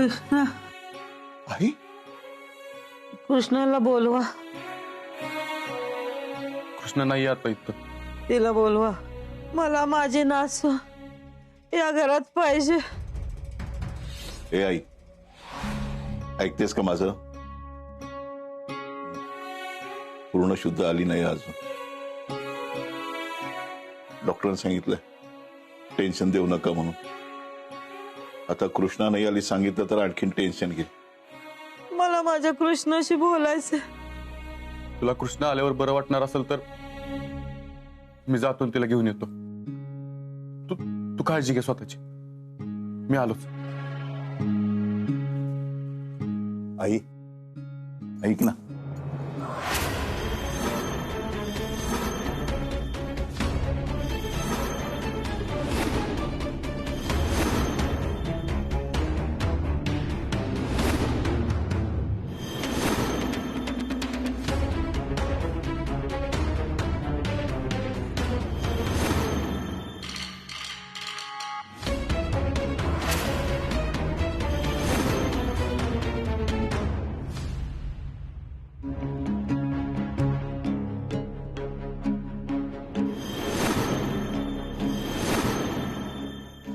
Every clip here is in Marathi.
कृष्णा, आई कृष्णाला बोलवा. कृष्ण नाही आता इथं. तिला बोलवा. मला माझी नासू या घरात पाहिजे. ए आई, ऐकतेस का माझं? पूर्ण शुद्ध आली नाही अजून. डॉक्टरांनी सांगितलंय टेन्शन देऊ नका म्हणून. आता कृष्णा नाही आली सांगितलं तर आणखीन टेन्शन घे. मला माझ्या कृष्णाशी बोलायचं. तुला कृष्ण आल्यावर बरं वाटणार असेल तर मी जातो तिला घेऊन येतो. तू तू काळजी घे स्वतःची. मी आलोच. आई ऐक ना.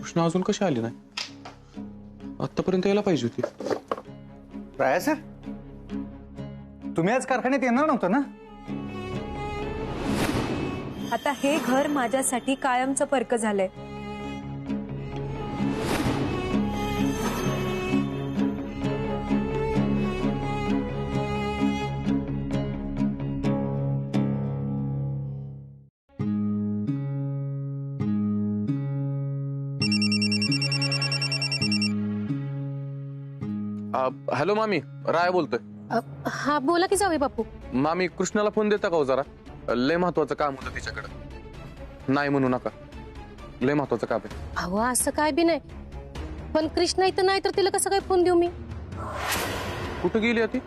कृष्ण अजून कशी आली नाही? आतापर्यंत यायला पाहिजे होती. राया सर, तुम्ही आज कारखान्यात येणार नव्हतं ना? आता हे घर माझ्यासाठी कायमचं परक झालंय. हॅलो मामी, राय बोलतोय. हा बोला की जावे बापू. मामी कृष्णाला फोन देता का हो जरा? लय महत्वाचं काम होतं तिच्याकडे. नाही म्हणू नका, लय महत्वाचं काम आहे. अहो असं काय बी नाही, पण कृष्णा इथं नाही तर तिला कसं काय फोन देऊ मी? कुठं गेली ती?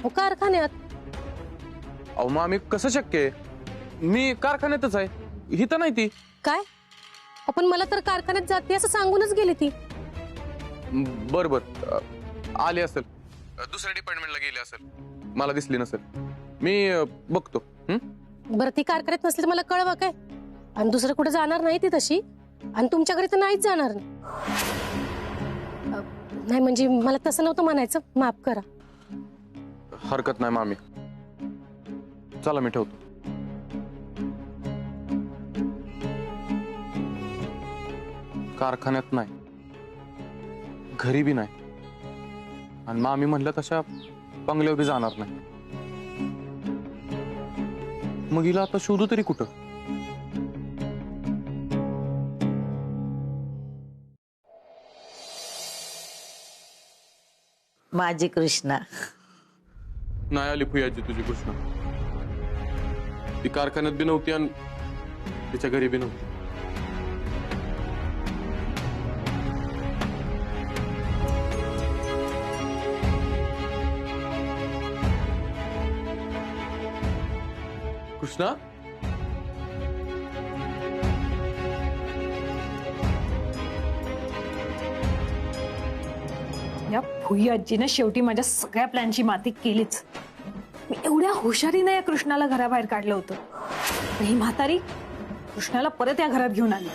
हो कारखान्यात. अहो मामी कसं शक्य आहे? मी कारखान्यातच आहे, इथं नाही ती. काय आपण मला तर कारखान्यात जाते असं सांगूनच गेली ती. बर बर, आली असेल, दुसऱ्या डिपार्टमेंटला गेली असेल, मला दिसली नसेल. मी बघतो. बरं ती कारखान्यात नसली तर मला कळवा काय. आणि दुसरं कुठे जाणार नाही ती तशी, आणि तुमच्या घरी तर नाहीच जाणार. नाही म्हणजे मला तसं नव्हतं म्हणायचं, माफ करा. हरकत नाही मामी, चला मी ठेवतो. कारखान्यात नाही, घरी बी नाही, आणि मामी म्हणलं तशा बंगल्यावर बी जाणार नाही. मग हिला आता शोधू तरी कुठं? माझी कृष्णा. नाही आली फुयाची तुझी कृष्णा. ती कारखान्यात बी नव्हती आणि तिच्या घरी बी नव्हती. कृष्णा, या फुई आजीने शेवटी माझ्या सगळ्या प्लॅनची माती केलीच. मी एवढ्या हुशारीने या कृष्णाला घराबाहेर काढलं होतं. ही म्हातारी कृष्णाला परत या घरात घेऊन आली.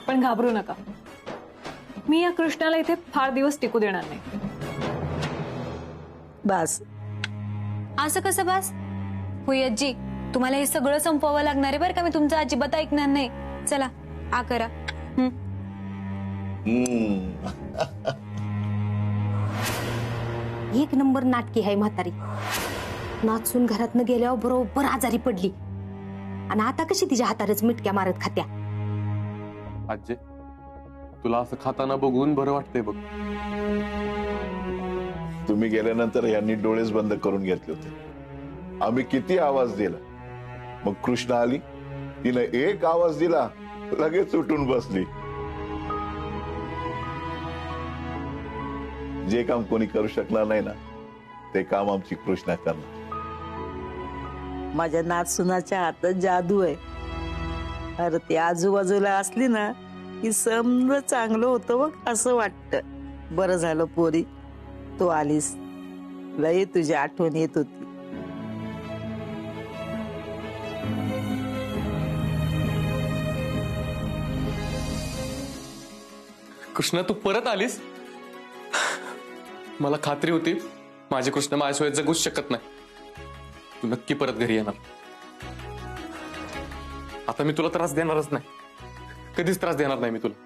पण घाबरू नका, मी या कृष्णाला इथे फार दिवस टिकू देणार नाही. बस. असं कसं बस? फुई आजी, तुम्हाला हे सगळं संपवावं लागणार आहे बरं का. मी तुमचं अजिबात ऐकणार नाही. चला आ करा. एक नंबर नाटकी आहे म्हातारी. नाचून घरातनं गेल्यावर बरोबर आजारी पडली, आणि आता कशी तिच्या हातातच मिटक्या मारत खात्या. आज्जे, तुला असं खाताना बघून बरं वाटतंय बघ. तुम्ही गेल्यानंतर यांनी डोळेच बंद करून घेतले होते. आम्ही किती आवाज दिला, मग कृष्णा आली, तिने एक आवाज दिला, लगेच उठून बसली. जे काम कोणी करू शकणार नाही ना, ते काम आमची कृष्णा करणार. माझ्या नाचुनाच्या हातात जादू आहे. अरे ती आजूबाजूला असली ना की समज चांगलं होतं बघ असं वाटतं. बरं झालं पोरी तू आलीस. लई तुझी आठवण येत होती. कृष्णा तू परत आलीस. मला खात्री होती माझी कृष्ण माझ्याशिवाय जगूच शकत नाही. तू नक्की परत घरी येणार. आता मी तुला त्रास देणारच नाही. कधीच त्रास देणार नाही मी तुला.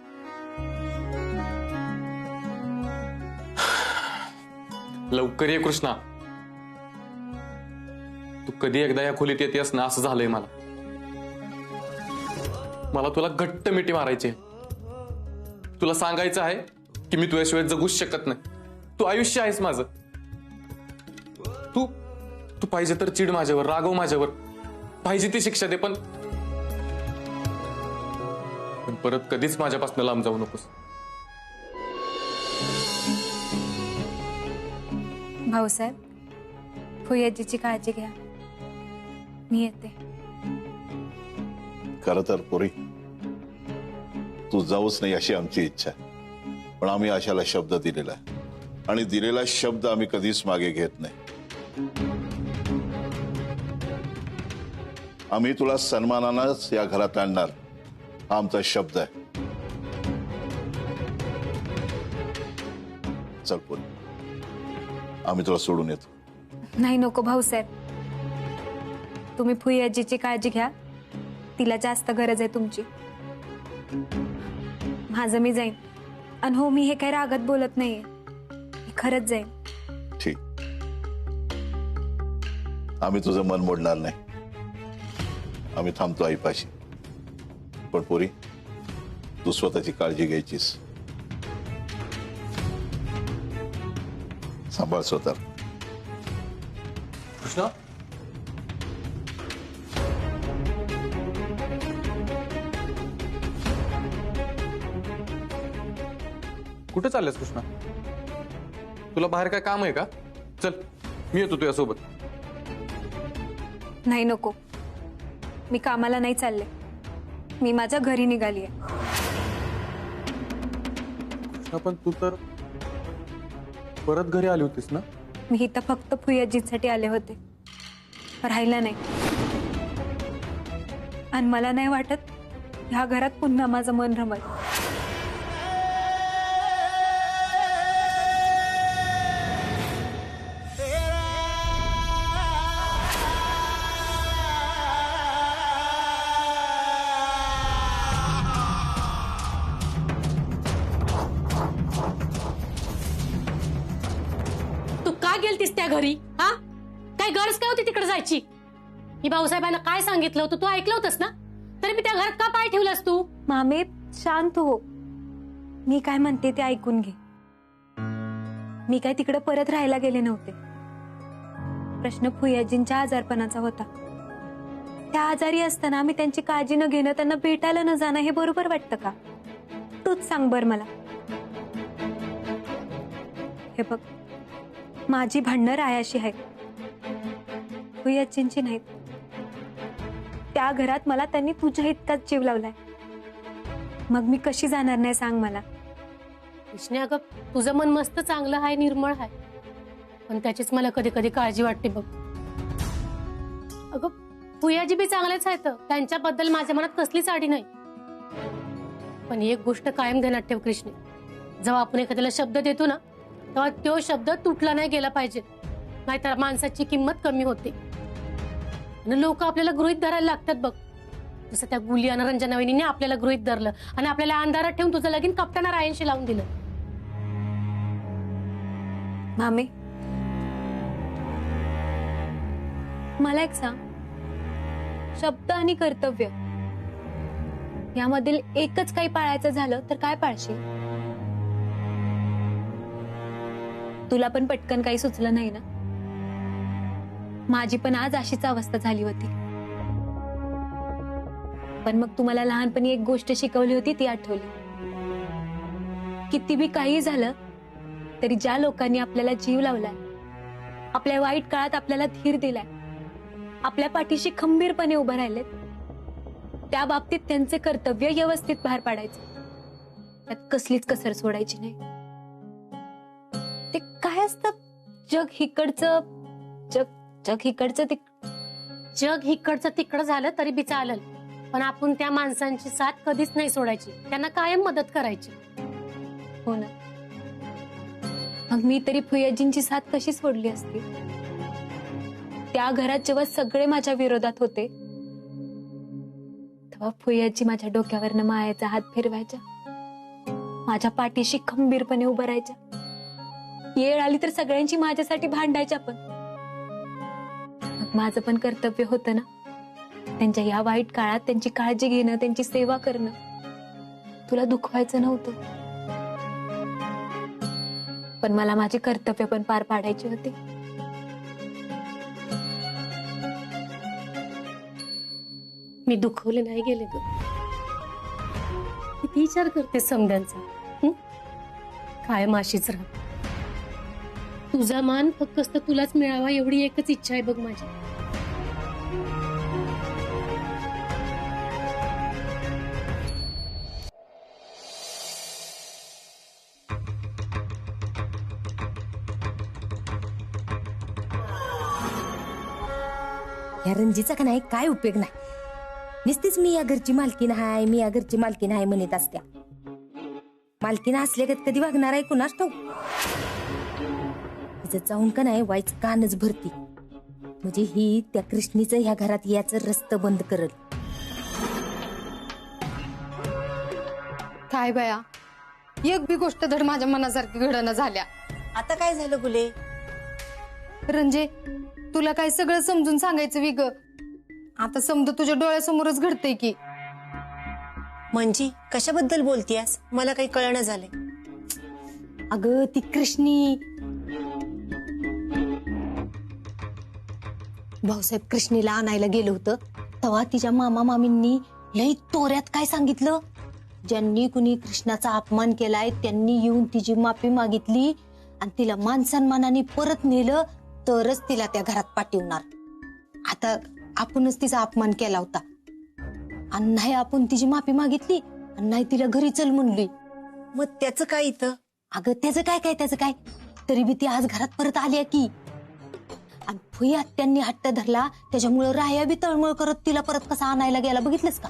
लवकर ये कृष्णा. तू कधी एकदा या खोलीत येतेस ना असं झालंय मला. मला तुला घट्ट मिठी मारायची. तुला सांगायचं आहे की मी तुझ्याशिवाय जगूच शकत नाही. तू आयुष्य आहेस माझं. तू तू पाहिजे तर चिड माझ्यावर, रागव माझ्यावर, पाहिजे ती शिक्षा दे, पण परत कधीच माझ्यापासून लांब जाऊ नकोस. भाऊसाहेब, फुयाजीची काळजी घ्या. मी येते. खरं तर पोरी तू जाऊच नाही अशी आमची इच्छा आहे. पण आम्ही आशाला शब्द दिलेला आहे आणि दिलेला शब्द आम्ही कधीच मागे घेत नाही. आम्ही तुला सन्मानानंच या घरात आणणार हा आमचा शब्द आहे. चल पोरी, आम्ही तुला सोडून येतो. नाही नको भाऊसाहेब, तुम्ही फुयाजीची काळजी घ्या. तिला जास्त गरज आहे तुमची. माझं मी जाईन. आणि हो, मी हे काही रागत बोलत नाहीये. मी खरंच जाईन. ठीक, आम्ही तुझं मन मोडणार नाही. आम्ही थांबतो आईपाशी. पण पोरी तू स्वतःची काळजी घ्यायचीस. सांभाळ स्वतः. कृष्णा कुठे चाललेस कृष्णा? तुला बाहेर काय काम आहे का? चल मी येतो तुझ्यासोबत. नाही नको, मी कामाला नाही चालले. मी माझ्या घरी निघालीये. कृष्णा पण तू तर परत घरी आली होतीस ना? मी इथं फक्त फुयाजीसाठी आले होते, राहिला नाही. आणि मला नाही वाटत ह्या घरात पुन्हा माझं मन रमल. तू का गेलतीस त्या घरी? हा, काय गरज काय होती तिकडे जायची? मी भाऊसाहेबांना काय सांगितलं होतं तू ऐकलं होतंस ना? तरी मी त्या घरात का पाय ठेवलास तू? मामे शांत हो. मी काय म्हणते ते ऐकून घे. मी काय तिकडे परत राहायला गेले नव्हते. प्रश्न फुयाजींच्या आजारपणाचा होता. त्या आजारी असताना मी त्यांची काळजी न घेणं, त्यांना भेटायला न जाणं हे बरोबर वाटतं का? तूच सांग बर मला. हे बघ, माझी भांडणं रायाशी आहेत, फुयाजींची नाहीत. त्या घरात मला त्यांनी तुझ्या इतकाच जीव लावलाय. मग मी कशी जाणार नाही सांग मला? कृष्णे, अगं तुझं मन मस्त चांगलं आहे, निर्मळ आहे, पण त्याचीच मला कधी कधी काळजी वाटते बघ. अगं फुयाजी बी चांगलेच आहेत, त्यांच्याबद्दल माझ्या मनात कसलीच आडी नाही. पण एक गोष्ट कायम ध्यानात ठेव कृष्णे, जेव्हा आपण एखाद्याला शब्द देतो ना, तेव्हा तो शब्द तुटला नाही गेला पाहिजे. नाहीतर माणसाची किंमत कमी होते आणि लोक आपल्याला गृहीत धरायला लागतात बघ. जसं त्या गुली आणि रंजना वहिनीने आपल्याला गृहीत धरलं आणि आपल्याला अंधारात ठेवून तुझं लगीन कप्ताना रायांशी लावून दिलं. मामे, मला एक सांग, शब्द आणि कर्तव्य यामधील एकच काही पाळायचं झालं तर काय पाळशील? तुला पण पटकन काही सुचलं नाही ना? माझी पण आज अशीच अवस्था झाली होती. पण मग तुम्हाला लहानपणी एक गोष्ट शिकवली होती ती आठवली. किती बी काही झालं तरी ज्या लोकांनी आपल्याला जीव लावलाय, आपल्या वाईट काळात आपल्याला धीर दिलाय, आपल्या पाठीशी खंबीरपणे उभं राहिलेत, त्या बाबतीत त्यांचे कर्तव्य व्यवस्थित पार पाडायचे. त्यात कसलीच कसर सोडायची नाही. काय असतं जग हिकडचं जग हिकडचं जग इकडचं तिकडं झालं तरी बी चालेल, पण आपण त्या माणसांची साथ कधीच नाही सोडायची, त्यांना कायम मदत करायची. हो ना. मग मी तरी फुयाजींची साथ कशी सोडली असती? त्या घरात जेव्हा सगळे माझ्या विरोधात होते तेव्हा फुयाजी माझ्या डोक्यावरनं मायाचा हात फिरवायच्या, माझ्या पाठीशी खंबीरपणे उभं राहायच्या. येळ आली तर सगळ्यांची माझ्यासाठी भांडायच्या. पण मग माझं पण कर्तव्य होतं ना त्यांच्या या वाईट काळात त्यांची काळजी घेणं, त्यांची सेवा करणं. तुला दुखवायचं नव्हतं, पण मला माझे कर्तव्य पण पार पाडायचे होते. मी दुखवले नाही गेले ग. किती विचार करते समद्यांचा. कायम अशीच राहा. तुझा मान फक्त तुलाच मिळावा एवढी एकच इच्छा आहे बघ माझी. या रणजीचा का नाही काय उपयोग नाही. नुसतीच मी या घरची मालकीन हाय, मी या घरची मालकीन हाय म्हणत असत्या. मालकीन असल्यागत कधी वागणार आहे कुणास ठाऊक. तिचं जाऊन का नाही वाईच कानच भरती, म्हणजे ही त्या कृष्णीचं ह्या घरात याचं रस्त बंद करल. काय बया, एक बी गोष्ट धड माझ्या मनासारखी घडणं झाल्या. आता काय झालं गुले? रंजे, तुला काय सगळं समजून सांगायचं विग. आता समजा तुझ्या डोळ्यासमोरच घडतंय की. म्हणजे कशाबद्दल बोलतीयास? मला काही कळणं झालंय. अगं ती कृष्णी, भाऊसाहेब कृष्णीला आणायला गेलं होतं तेव्हा तिच्या मामा मामींनी लई तोऱ्यात काय सांगितलं. ज्यांनी कुणी कृष्णाचा अपमान केलाय त्यांनी येऊन तिची माफी मागितली आणि तिला मान सन्मानाने परत नेलं तरच तिला त्या घरात पाठवणार. आता आपणच तिचा अपमान केला होता आणि नाही आपण तिची माफी मागितली आणि नाही तिला घरी चल म्हणली. मग त्याचं काय इथं? अगं त्याचं काय तरी बी ती आज घरात परत आली की. आणि फुई त्यांनी हट्ट धरला त्याच्यामुळे राया बी तळमळ करत तिला परत कसा आणायला गेला बघितलंस का.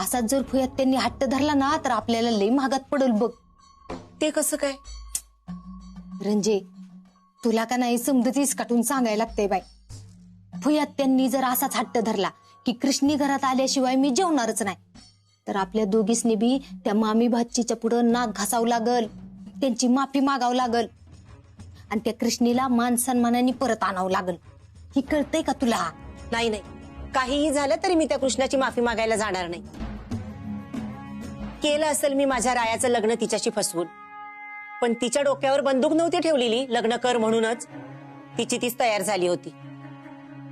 असाच जर फुई त्यांनी हट्ट धरला ना तर आपल्याला लई महागात पडेल बघ. ते कसं काय? रंजे, तुला का नाही समजतीच काटून सांगायला लागतंय बाई. फुई त्यांनी जर असाच हट्ट धरला की कृष्णी घरात आल्याशिवाय मी जेवणारच नाही तर आपल्या दोघीसनी बी त्या मामी भाचीच्या पुढं नाक घासावं लागल, त्यांची माफी मागावं लागल आणि त्या कृष्णीला मान सन्मानाने परत आणावं लागल. ही कळतंय का तुला? नाही, काहीही झालं तरी मी त्या कृष्णाची माफी मागायला जाणार नाही. केलं असेल मी माझ्या रायाचं लग्न तिच्याशी फसवून, पण तिच्या डोक्यावर बंदूक नव्हती ठेवलेली लग्न कर म्हणूनच. तिची तीच तयार झाली होती.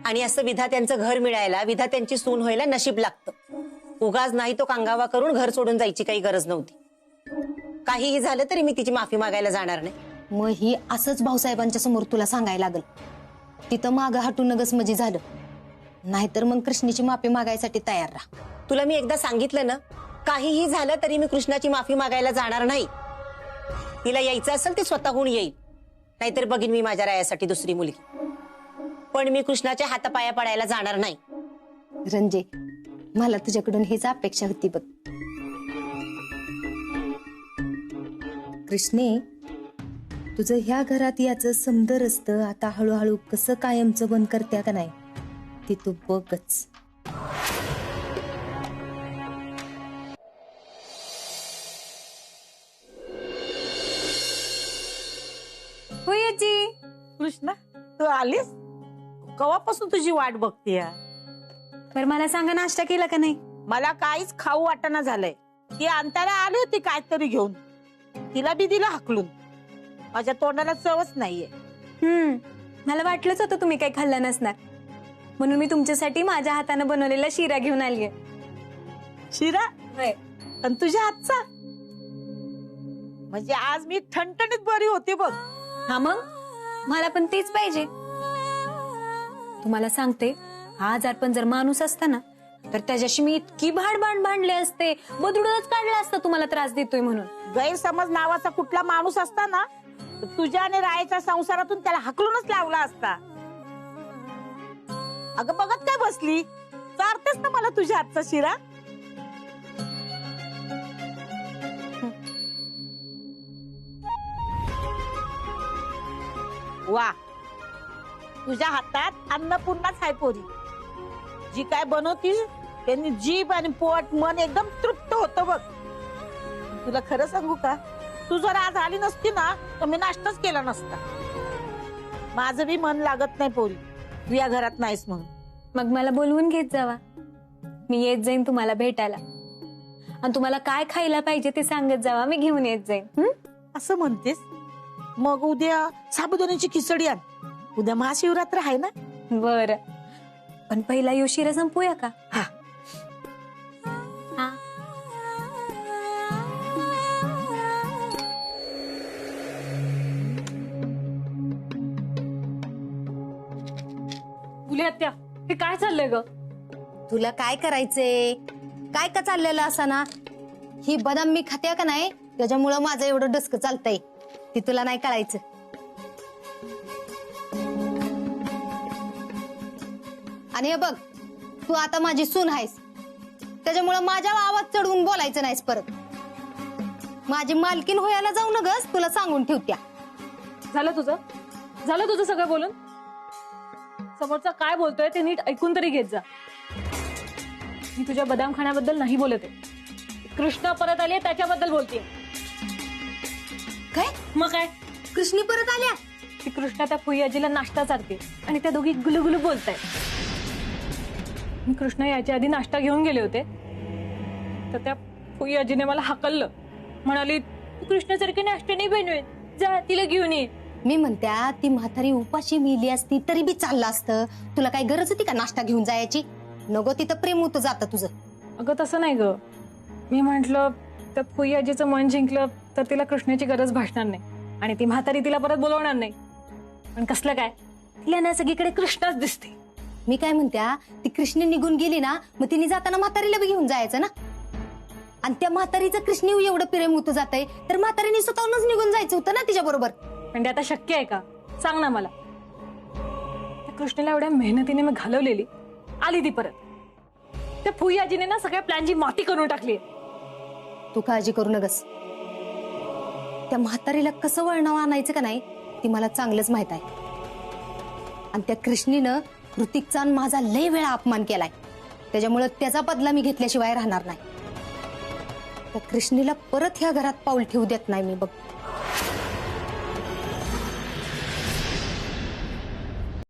आणि असं विधात्यांचं घर मिळायला, विधात्यांची सून व्हायला नशीब लागतं. उगाच नाही तो कांगावा करून घर सोडून जायची काही गरज नव्हती. काहीही झालं तरी मी तिची माफी मागायला जाणार नाही. मग ही असंच भाऊसाहेबांच्या समोर तुला सांगायला लागल. तिथं मागं हटून नगस म्हणजे झालं, नाहीतर मग कृष्णीची माफी मागायसाठी तयार राहा. तुला मी एकदा सांगितलं ना, काहीही झालं तरी मी कृष्णाची माफी मागायला जाणार नाही. तिला यायचं असेल ते स्वतःहून येईल, नाहीतर बघीन मी माझ्या रायासाठी दुसरी मुलगी. पण मी कृष्णाच्या हातापाया पडायला जाणार नाही. रंजे, मला तुझ्याकडून हेच अपेक्षा होती बघ. कृष्णे, तुझं ह्या घरात याचं समदर असतं आता हळूहळू कसं कायमचं बंद करत्या का नाही ते तू बघच. फुयाजी, कृष्णा, तू आलीस? कवापासून तुझी वाट बघतीय. बरं मला सांगा, नाश्ता केला का नाही? मला काहीच खाऊ वाटना झालंय. ती आणताना आली होती काहीतरी घेऊन, तिला बी दिला हाकलून. माझ्या तोंडाला चवच नाहीये. मला वाटलंच होतं तुम्ही काही खाल्लं नसणार, म्हणून मी तुमच्यासाठी माझ्या हाताने बनवलेला शिरा घेऊन आलीये. शिरा? आणि तुझ्या हातचा? म्हणजे आज मी ठणठणीत बरी होती बघ. हा मग मला पण तेच पाहिजे. तुम्हाला सांगते, हा आजारपण जर माणूस असता ना तर त्याच्याशी मी इतकी भांडले असते, बदडूनच काढला असता तुम्हाला त्रास देतोय म्हणून. गैरसमज नावाचा कुठला माणूस असता ना तर तुझ्या आणि रायाच्या संसारातून त्याला हकलूनच लावला असता. अगं बघत काय बसली, चारतेस ना मला तुझ्या हातचा शिरा. वा, तुझ्या हातात अन्नपूर्णाच आहे पोरी. जी काय बनवतील त्यांनी जीभ आणि पोट मन एकदम तृप्त होतं बघ. तुला खरं सांगू का, तू जर आज आली नसती ना तर मी नाश्ताच केला नसता. माझं बी मन लागत नाही पोरी, तू या घरात नाहीस म्हणून. मग मला बोलवून घेत जावा, मी येत जाईन तुम्हाला भेटायला. आणि तुम्हाला काय खायला पाहिजे ते सांगत जावा, मी घेऊन येत जाईन. असं म्हणतेस? मग उद्या साबुदाण्याची खिचडी आण. उद्या महाशिवरात्र आहे ना. बर, पण पहिला यो शिरा संपूया का? हा. हा. फुले आत्या, हे काय चाललंय ग? तुला काय करायचंय? काय का चाललेलं असा ना, ही बदाम मी खाते का नाही, त्याच्यामुळं माझं एवढं डस्क चालतंय. ती तुला नाही कळायचं. आणि हे बघ, तू आता माझी सून आहेस, त्याच्यामुळं माझ्या आवाज चढवून बोलायचं नाहीस परत. माझी मालकीन व्हायला जाऊ नगस, तुला सांगून ठेवत्या. झालं तुझं सगळं बोलून? समोरचा काय बोलतोय ते नीट ऐकून तरी घेत जा. मी तुझ्या बदाम खाण्याबद्दल नाही बोलत आहे. कृष्णा परत आली त्याच्याबद्दल बोलते. काय? मग काय, कृष्णी परत आल्या? ती कृष्णा त्या फुई आजीला नाश्ता चारते आणि त्या दोघी गुलुगुलू बोलताय. मी कृष्णा याच्या आधी नाश्ता घेऊन गेले होते तर त्या फुई आजीने मला हाकललं. म्हणाली, तू कृष्णासारखे नाश्ता नाही बनवेल, जा तिला घेऊन ये. मी म्हणत्या, ती म्हातारी उपाशी मिली असती तरी बी चाललं असतं. तुला काय गरज होती का नाश्ता घेऊन जायची? नको, तिथं प्रेम होतं जातं तुझं. अगं तसं नाही ग, मी म्हंटल त्या फुई आजीचं मन जिंकलं तर तिला कृष्णाची गरज भासणार नाही आणि ती म्हातारी तिला परत बोलवणार नाही. पण कसलं काय, तिला ना सगळीकडे कृष्णाच दिसते. मी काय म्हणत्या, ती कृष्ण निघून गेली ना, मग तिने जाताना म्हातारीला बी घेऊन जायचं ना. आणि त्या म्हातारीचं कृष्णी एवढं प्रेम होतं जातंय तर म्हातारीने स्वतःहूनच निघून जायचं होतं ना तिच्या बरोबर. पण ते आता शक्य आहे का, सांग ना मला. त्या कृष्णाला एवढ्या मेहनतीने मी घालवलेली, आली ती परत. त्या फुई आजीने ना सगळ्या प्लॅनची माती करून टाकली. तू काळजी करू नगस. त्या म्हातारीला कसं वळणावं आणायचं का नाही ती मला चांगलंच माहित आहे. आणि त्या कृष्णीनं ऋतिकचा आणि माझा लय वेळा अपमान केलाय, त्याच्यामुळे त्याचा बदला मी घेतल्याशिवाय राहणार नाही. त्या कृष्णीला परत ह्या घरात पाऊल ठेवू देत नाही मी बघ.